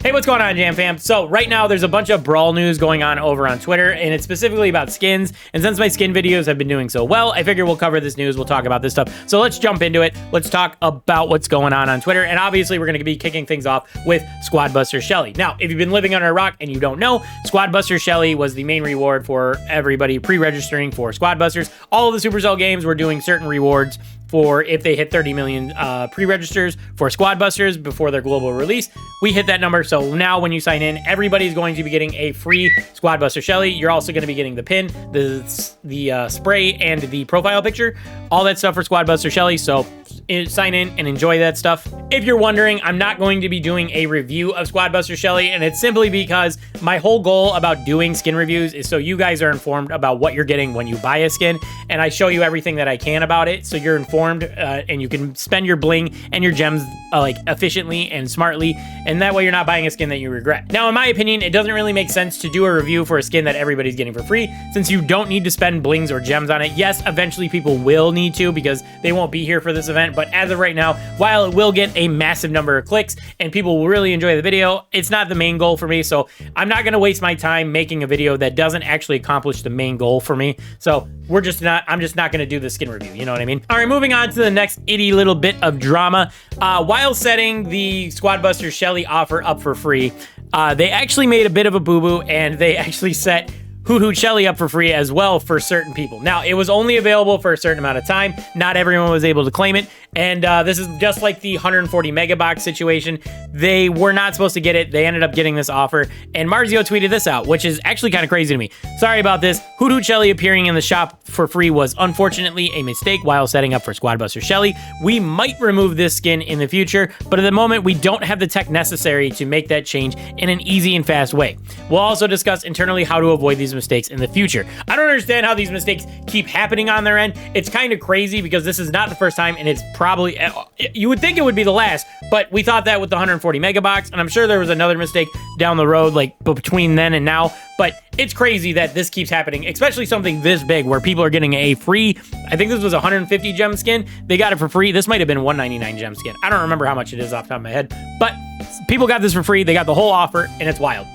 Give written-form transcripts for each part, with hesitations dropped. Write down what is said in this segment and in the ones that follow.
Hey, what's going on, Jam fam? So right now there's a bunch of Brawl news going on over on Twitter, and it's specifically about skins. And since my skin videos have been doing so well, I figure we'll cover this news. We'll talk about this stuff. So let's jump into it. Let's talk about what's going on Twitter. And obviously we're going to be kicking things off with Squadbusters Shelly. Now, if you've been living under a rock and you don't know, Squadbusters Shelly was the main reward for everybody pre-registering for Squadbusters. All of the Supercell games were doing certain rewards for if they hit 30 million pre-registers for Squadbusters before their global release. We hit that number, so now when you sign in, everybody's going to be getting a free Squadbuster Shelly. You're also going to be getting the pin, the spray, and the profile picture. All that stuff for Squadbuster Shelly, so sign in and enjoy that stuff. If you're wondering, I'm not going to be doing a review of Squadbuster Shelly, and it's simply because my whole goal about doing skin reviews is so you guys are informed about what you're getting when you buy a skin, and I show you everything that I can about it, so you're informed and you can spend your bling and your gems like efficiently and smartly, and that way you're not buying a skin that you regret. Now, in my opinion, it doesn't really make sense to do a review for a skin that everybody's getting for free, since you don't need to spend blings or gems on it. Yes, eventually people will need to because they won't be here for this event, but as of right now, while it will get a massive number of clicks and people will really enjoy the video, it's not the main goal for me, so I'm not going to waste my time making a video that doesn't actually accomplish the main goal for me. So I'm just not going to do the skin review, you know what I mean? All right, moving on to the next itty little bit of drama. While setting the Squadbusters Shelly offer up for free, they actually made a bit of a boo-boo, and they actually set Hoot Hoot Shelly up for free as well for certain people. Now, it was only available for a certain amount of time. Not everyone was able to claim it. And this is just like the 140 mega box situation. They were not supposed to get it. They ended up getting this offer. And Marzio tweeted this out, which is actually kind of crazy to me. Sorry about this. Hoot Hoot Shelly appearing in the shop for free was unfortunately a mistake while setting up for Squadbuster Shelly. We might remove this skin in the future, but at the moment we don't have the tech necessary to make that change in an easy and fast way. We'll also discuss internally how to avoid these mistakes in the future. I don't understand how these mistakes keep happening on their end. It's kind of crazy because this is not the first time, and it's probably, you would think it would be the last, but we thought that with the 140 mega box, and I'm sure there was another mistake down the road, like between then and now, but it's crazy that this keeps happening, especially something this big where people are getting a free, I think this was a 150 gem skin. They got it for free. This might have been 199 gem skin. I don't remember how much it is off the top of my head, but people got this for free. They got the whole offer, and it's wild.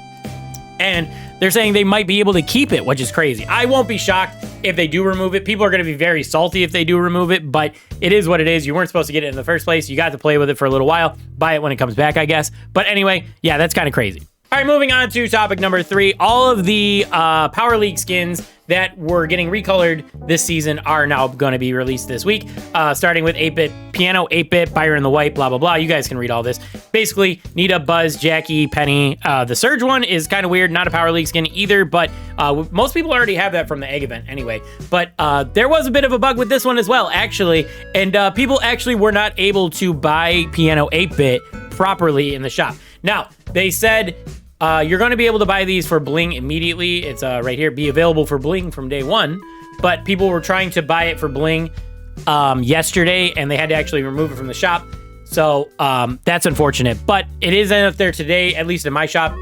And they're saying they might be able to keep it, which is crazy. I won't be shocked if they do remove it. People are going to be very salty if they do remove it, but it is what it is. You weren't supposed to get it in the first place. You got to play with it for a little while. Buy it when it comes back, I guess. But anyway, yeah, that's kind of crazy. All right, moving on to topic number 3. All of the Power League skins that were getting recolored this season are now going to be released this week, starting with 8-Bit Piano, 8-Bit, Byron the White, blah, blah, blah. You guys can read all this. Basically, Nita, Buzz, Jackie, Penny. The Surge one is kind of weird. Not a Power League skin either, but most people already have that from the Egg event anyway. But there was a bit of a bug with this one as well, actually, and people actually were not able to buy Piano 8-Bit properly in the shop. Now, they said you're going to be able to buy these for bling immediately. It's right here, be available for bling from day 1. But people were trying to buy it for bling yesterday, and they had to actually remove it from the shop. So that's unfortunate. But it is out there today, at least in my shop.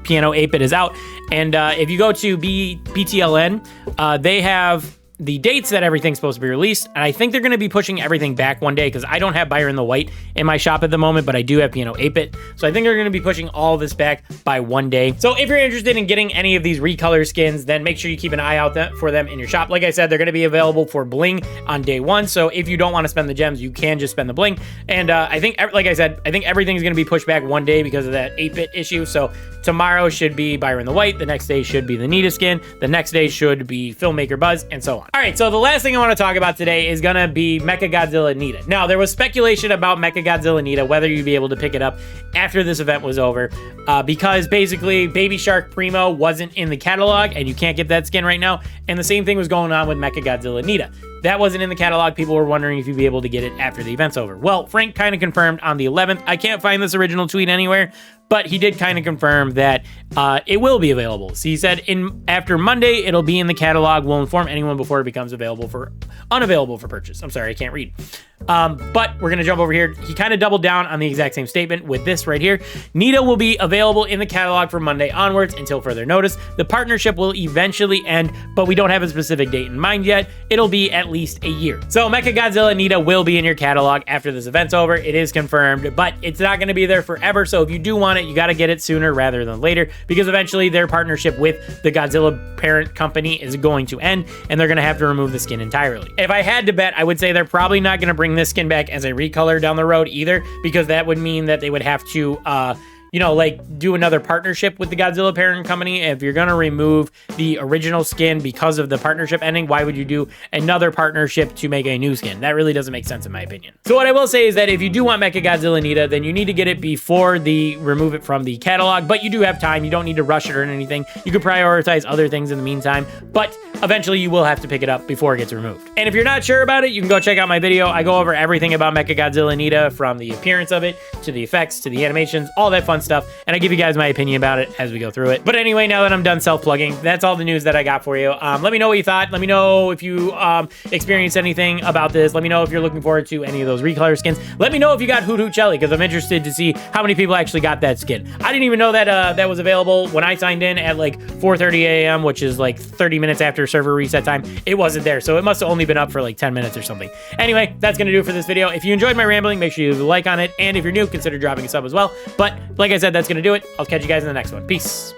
Piano 8-Bit is out. And if you go to BTLN, they have the dates that everything's supposed to be released, and I think they're going to be pushing everything back one day because I don't have Byron the White in my shop at the moment, but I do have Piano 8-Bit, so I think they're going to be pushing all this back by one day. So if you're interested in getting any of these recolor skins, then make sure you keep an eye out for them in your shop. Like I said, they're going to be available for bling on day 1, so if you don't want to spend the gems, you can just spend the bling. And I think, like I said, I think everything's going to be pushed back one day because of that 8-Bit issue. So tomorrow should be Byron the White, the next day should be the Nita skin, the next day should be Filmmaker Buzz, and so on. All right, so the last thing I want to talk about today is gonna be Mechagodzilla Nita. Now, there was speculation about Mechagodzilla Nita, whether you'd be able to pick it up after this event was over, because basically Baby Shark Primo wasn't in the catalog, and you can't get that skin right now, and the same thing was going on with Mechagodzilla Nita. That wasn't in the catalog. People were wondering if you'd be able to get it after the event's over. Well, Frank kind of confirmed on the 11th. I can't find this original tweet anywhere, but he did kind of confirm that it will be available. So he said after Monday, it'll be in the catalog. We'll inform anyone before it becomes unavailable for purchase. I'm sorry, I can't read. But we're going to jump over here. He kind of doubled down on the exact same statement with this right here. Nita will be available in the catalog from Monday onwards until further notice. The partnership will eventually end, but we don't have a specific date in mind yet. It'll be at least a year. So Mechagodzilla Nita will be in your catalog after this event's over. It is confirmed, but it's not going to be there forever. So if you do want it, you got to get it sooner rather than later, because eventually their partnership with the Godzilla parent company is going to end, and they're going to have to remove the skin entirely. If I had to bet, I would say they're probably not going to bring this skin back as a recolor down the road either, because that would mean that they would have to you know, like do another partnership with the Godzilla parent company. If you're going to remove the original skin because of the partnership ending, why would you do another partnership to make a new skin? That really doesn't make sense in my opinion. So what I will say is that if you do want Mechagodzilla Nita, then you need to get it before the remove it from the catalog, but you do have time. You don't need to rush it or anything. You could prioritize other things in the meantime, but eventually you will have to pick it up before it gets removed. And if you're not sure about it, you can go check out my video. I go over everything about Mechagodzilla Nita, from the appearance of it to the effects to the animations, all that fun stuff, and I give you guys my opinion about it as we go through it. But anyway, now that I'm done self-plugging, that's all the news that I got for you. Let me know what you thought. Let me know if you experienced anything about this. Let me know if you're looking forward to any of those recolor skins. Let me know if you got Hoot Hoot Shelly, because I'm interested to see how many people actually got that skin. I didn't even know that that was available when I signed in at like 4:30 a.m., which is like 30 minutes after server reset time. It wasn't there, so it must have only been up for like 10 minutes or something. Anyway, that's gonna do it for this video. If you enjoyed my rambling, make sure you leave a like on it, and if you're new, consider dropping a sub as well. But like I said, that's gonna do it. I'll catch you guys in the next one. Peace.